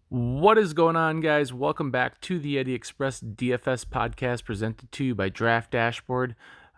What is going on, guys? Welcome back to the Eddie Express DFS podcast presented to you by Draft Dashboard.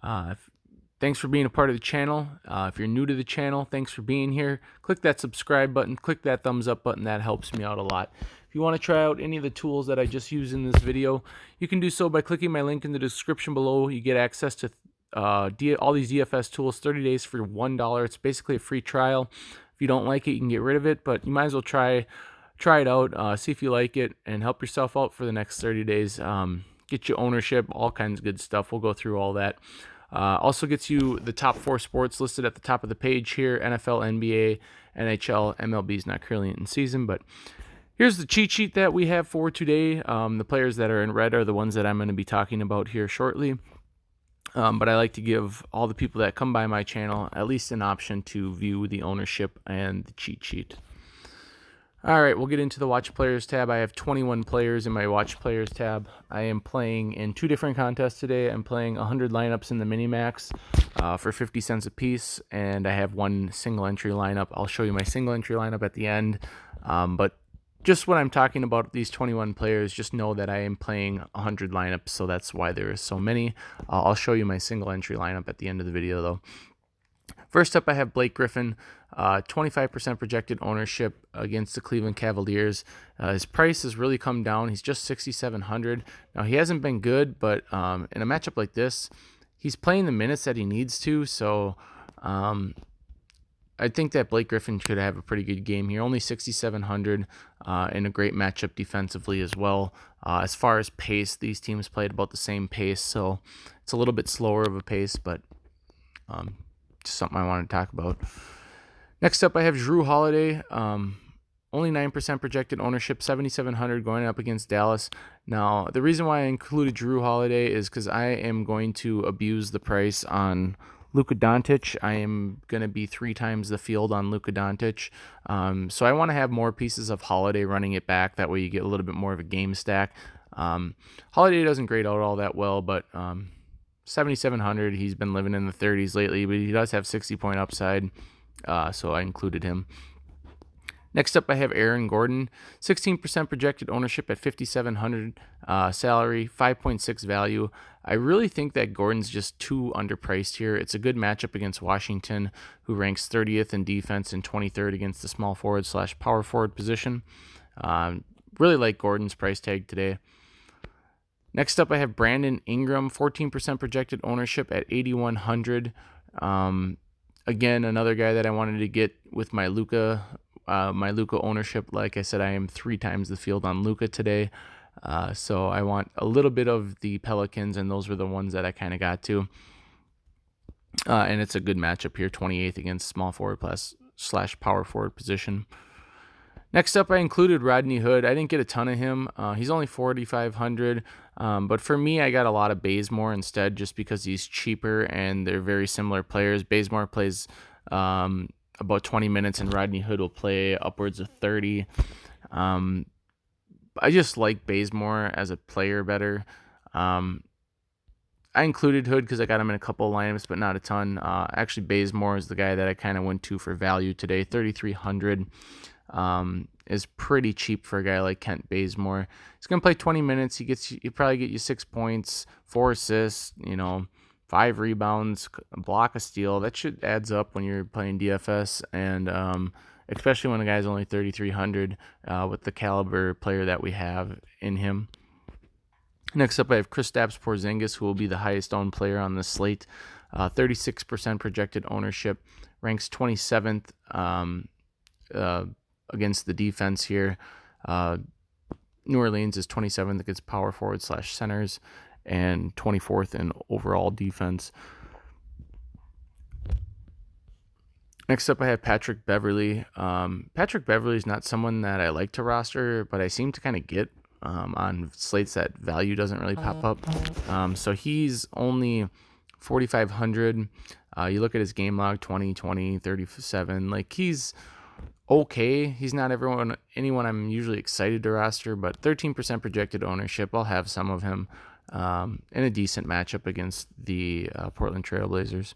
Thanks for being a part of the channel. If you're new to the channel, thanks for being here. Click that subscribe button, click that thumbs up button. That helps me out a lot. If you want to try out any of the tools that I just used in this video, you can do so by clicking my link in the description below. You get access to all these DFS tools, 30 days for $1. It's basically a free trial. If you don't like it, you can get rid of it, but you might as well try it out, see if you like it, and help yourself out for the next 30 days. Get you ownership, all kinds of good stuff. We'll go through all that. Also gets you the top 4 sports listed at the top of the page here: NFL, NBA, NHL. MLB is not currently in season, but here's the cheat sheet that we have for today. The players that are in red are the ones that I'm going to be talking about here shortly. But I like to give all the people that come by my channel at least an option to view the ownership and the cheat sheet. All right, we'll get into the Watch Players tab. I have 21 players in my Watch Players tab. I am playing in 2 different contests today. I'm playing 100 lineups in the Minimax for 50 cents a piece, and I have 1 single entry lineup. I'll show you my single entry lineup at the end. But just when I'm talking about these 21 players, just know that I am playing 100 lineups, so that's why there is so many. I'll show you my single entry lineup at the end of the video, though. First up, I have Blake Griffin, 25% projected ownership against the Cleveland Cavaliers. His price has really come down. He's just $6,700. Now, he hasn't been good, but in a matchup like this, he's playing the minutes that he needs to. So I think that Blake Griffin could have a pretty good game here. Only $6,700 in a great matchup defensively as well. As far as pace, these teams played about the same pace, so it's a little bit slower of a pace, but just something I want to talk about. Next up, I have Jrue Holiday. Only 9% projected ownership, $7,700 going up against Dallas. Now, the reason why I included Jrue Holiday is because I am going to abuse the price on Luka Doncic. I am going to be 3 times the field on Luka Doncic. So I want to have more pieces of Holiday running it back. That way you get a little bit more of a game stack. Holiday doesn't grade out all that well, but 7,700. He's been living in the 30s lately, but he does have 60-point upside, so I included him. Next up, I have Aaron Gordon, 16% projected ownership at 5,700 salary, 5.6 value. I really think that Gordon's just too underpriced here. It's a good matchup against Washington, who ranks 30th in defense and 23rd against the small forward / power forward position. Really like Gordon's price tag today. Next up, I have Brandon Ingram, 14% projected ownership at 8,100. Again, another guy that I wanted to get with my Luka ownership. Like I said, I am 3 times the field on Luka today. So I want a little bit of the Pelicans, and those were the ones that I kind of got to. And it's a good matchup here, 28th against small forward / power forward position. Next up, I included Rodney Hood. I didn't get a ton of him. He's only 4,500. But for me, I got a lot of Bazemore instead, just because he's cheaper and they're very similar players. Bazemore plays about 20 minutes, and Rodney Hood will play upwards of 30. I just like Bazemore as a player better. I included Hood because I got him in a couple of lineups, but not a ton. Actually, Bazemore is the guy that I kind of went to for value today. 3,300 is pretty cheap for a guy like Kent Bazemore. He's gonna play 20 minutes. He probably get you 6 points, 4 assists, 5 rebounds, a block, a steal. That shit adds up when you're playing DFS, and especially when a guy's only 3,300 with the caliber player that we have in him. Next up, I have Kristaps Porzingis, who will be the highest owned player on this slate. 36% projected ownership, ranks 27th against the defense here. New Orleans is 27th against power forward / centers, and 24th in overall defense. Next up, I have Patrick Beverley. Patrick Beverley is not someone that I like to roster, but I seem to kind of get on slates that value doesn't really pop up. So he's only 4,500. You look at his game log, 20, 20, 37. Like, he's okay. He's not anyone I'm usually excited to roster, but 13% projected ownership. I'll have some of him in a decent matchup against the Portland Trail Blazers.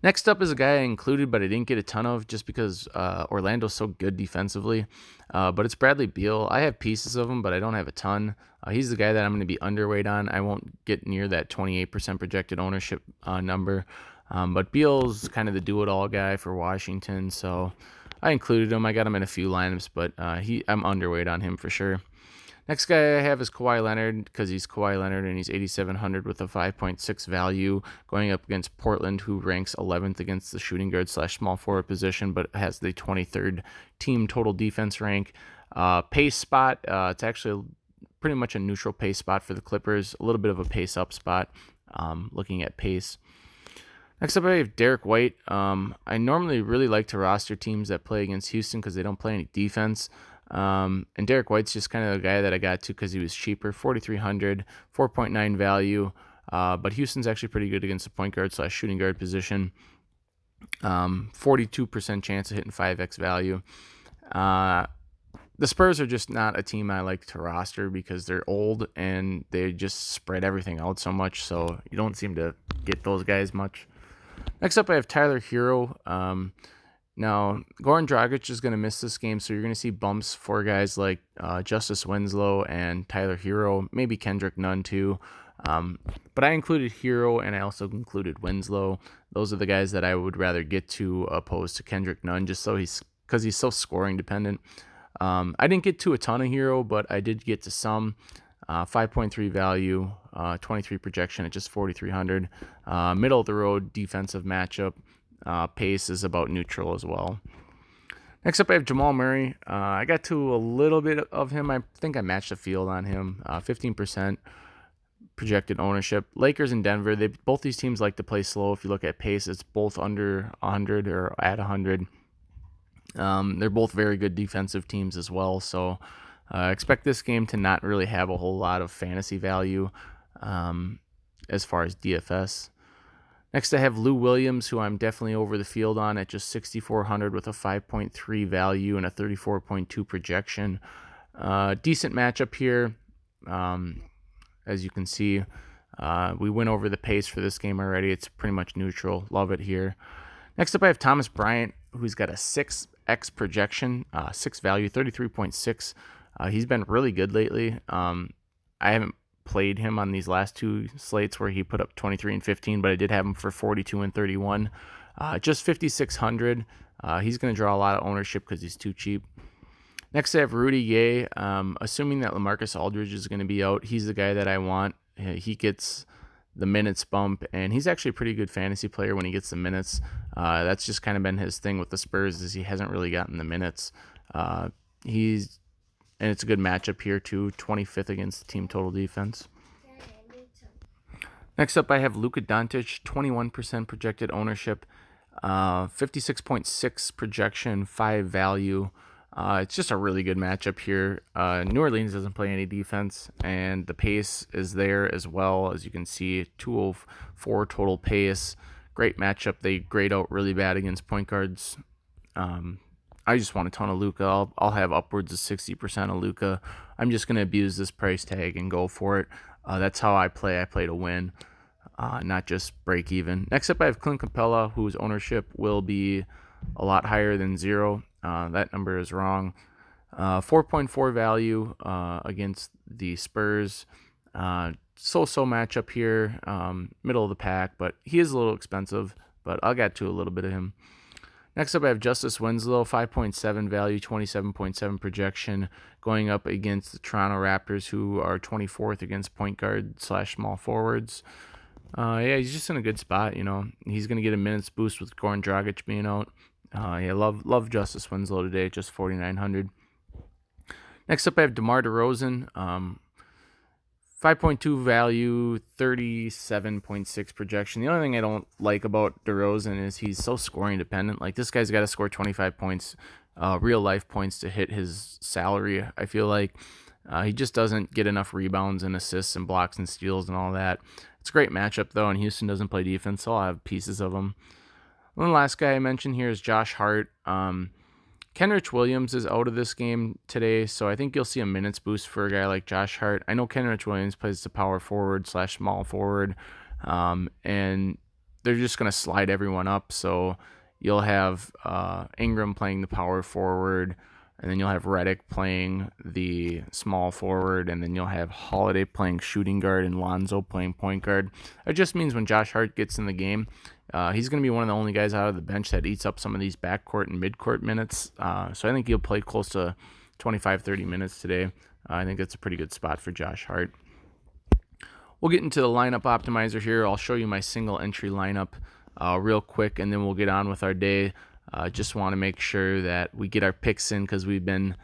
Next up is a guy I included, but I didn't get a ton of just because Orlando's so good defensively. But it's Bradley Beal. I have pieces of him, but I don't have a ton. He's the guy that I'm going to be underweight on. I won't get near that 28% projected ownership number. But Beal's kind of the do-it-all guy for Washington, so I included him. I got him in a few lineups, but I'm underweight on him for sure. Next guy I have is Kawhi Leonard because he's Kawhi Leonard and he's 8,700 with a 5.6 value going up against Portland, who ranks 11th against the shooting guard / small forward position, but has the 23rd team total defense rank. Pace spot, it's actually pretty much a neutral pace spot for the Clippers, a little bit of a pace up spot looking at pace. Next up, I have Derek White. I normally really like to roster teams that play against Houston because they don't play any defense. And Derek White's just kind of the guy that I got to because he was cheaper, 4,300, 4.9 value. But Houston's actually pretty good against the point guard / shooting guard position. 42% chance of hitting 5x value. The Spurs are just not a team I like to roster because they're old and they just spread everything out so much. So you don't seem to get those guys much. Next up, I have Tyler Hero. Now, Goran Dragic is going to miss this game, so you're going to see bumps for guys like Justice Winslow and Tyler Hero, maybe Kendrick Nunn too. But I included Hero and I also included Winslow. Those are the guys that I would rather get to opposed to Kendrick Nunn, just because he's so scoring dependent. I didn't get to a ton of Hero, but I did get to some. 5.3 value, 23 projection at just 4,300. Middle of the road defensive matchup. Pace is about neutral as well. Next up, I have Jamal Murray. I got to a little bit of him. I think I matched the field on him. 15% projected ownership. Lakers and Denver, both these teams like to play slow. If you look at pace, it's both under 100 or at 100. They're both very good defensive teams as well, so expect this game to not really have a whole lot of fantasy value as far as DFS. Next, I have Lou Williams, who I'm definitely over the field on at just 6,400 with a 5.3 value and a 34.2 projection. Decent matchup here. As you can see, we went over the pace for this game already. It's pretty much neutral. Love it here. Next up, I have Thomas Bryant, who's got a 6x projection, 6 value, 33.6. He's been really good lately. I haven't played him on these last two slates where he put up 23 and 15, but I did have him for 42 and 31. Just 5,600. He's going to draw a lot of ownership because he's too cheap. Next, I have Rudy Gay. Assuming that LaMarcus Aldridge is going to be out, he's the guy that I want. He gets the minutes bump, and he's actually a pretty good fantasy player when he gets the minutes. That's just kind of been his thing with the Spurs, is he hasn't really gotten the minutes. And it's a good matchup here too, 25th against the team total defense. Next up, I have Luka Doncic, 21% projected ownership, 56.6 projection, 5 value. It's just a really good matchup here. New Orleans doesn't play any defense, and the pace is there as well. As you can see, 204 total pace. Great matchup. They grade out really bad against point guards. I just want a ton of Luka. I'll have upwards of 60% of Luka. I'm just going to abuse this price tag and go for it. That's how I play. I play to win, not just break even. Next up, I have Clint Capella, whose ownership will be a lot higher than 0. That number is wrong. 4.4 value against the Spurs. So-so matchup here, middle of the pack, but he is a little expensive, but I'll get to a little bit of him. Next up, I have Justice Winslow, 5.7 value, 27.7 projection, going up against the Toronto Raptors, who are 24th against point guard / small forwards. He's just in a good spot, you know. He's going to get a minutes boost with Goran Dragic being out. Love Justice Winslow today, just 4,900. Next up, I have DeMar DeRozan, 5.2 value, 37.6 projection. The only thing I don't like about DeRozan is he's so scoring dependent. Like, this guy's got to score 25 points, real life points to hit his salary. I feel like he just doesn't get enough rebounds and assists and blocks and steals and all that. It's a great matchup, though, and Houston doesn't play defense, so I'll have pieces of him. One last guy I mentioned here is Josh Hart. Kenrich Williams is out of this game today, so I think you'll see a minutes boost for a guy like Josh Hart. I know Kenrich Williams plays the power forward / small forward, and they're just going to slide everyone up. So you'll have Ingram playing the power forward, and then you'll have Reddick playing the small forward, and then you'll have Holiday playing shooting guard and Lonzo playing point guard. It just means when Josh Hart gets in the game, he's going to be one of the only guys out of the bench that eats up some of these backcourt and midcourt minutes. So I think he'll play close to 25-30 minutes today. I think that's a pretty good spot for Josh Hart. We'll get into the lineup optimizer here. I'll show you my single entry lineup real quick, and then we'll get on with our day. Just want to make sure that we get our picks in because we've been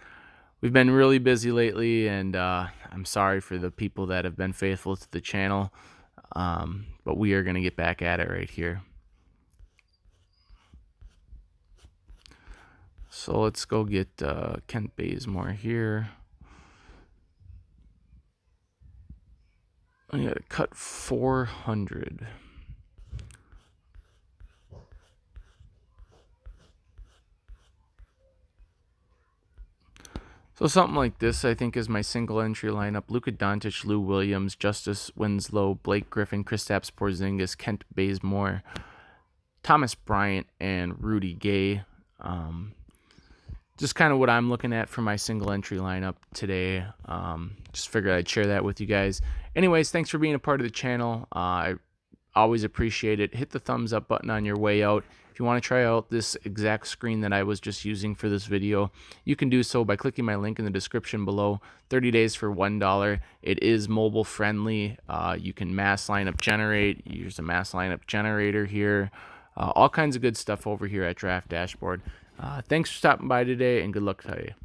really busy lately, and I'm sorry for the people that have been faithful to the channel, but we are going to get back at it right here. So let's go get Kent Bazemore here. I got to cut 400. So something like this, I think, is my single entry lineup. Luka Doncic, Lou Williams, Justice Winslow, Blake Griffin, Kristaps Porzingis, Kent Bazemore, Thomas Bryant, and Rudy Gay. Just kind of what I'm looking at for my single entry lineup today. Just figured I'd share that with you guys. Anyways, thanks for being a part of the channel. I always appreciate it. Hit the thumbs up button on your way out. If you want to try out this exact screen that I was just using for this video, you can do so by clicking my link in the description below. 30 days for $1. It is mobile friendly. You can mass lineup generate. Use a mass lineup generator here. All kinds of good stuff over here at Draft Dashboard. Thanks for stopping by today, and good luck to you.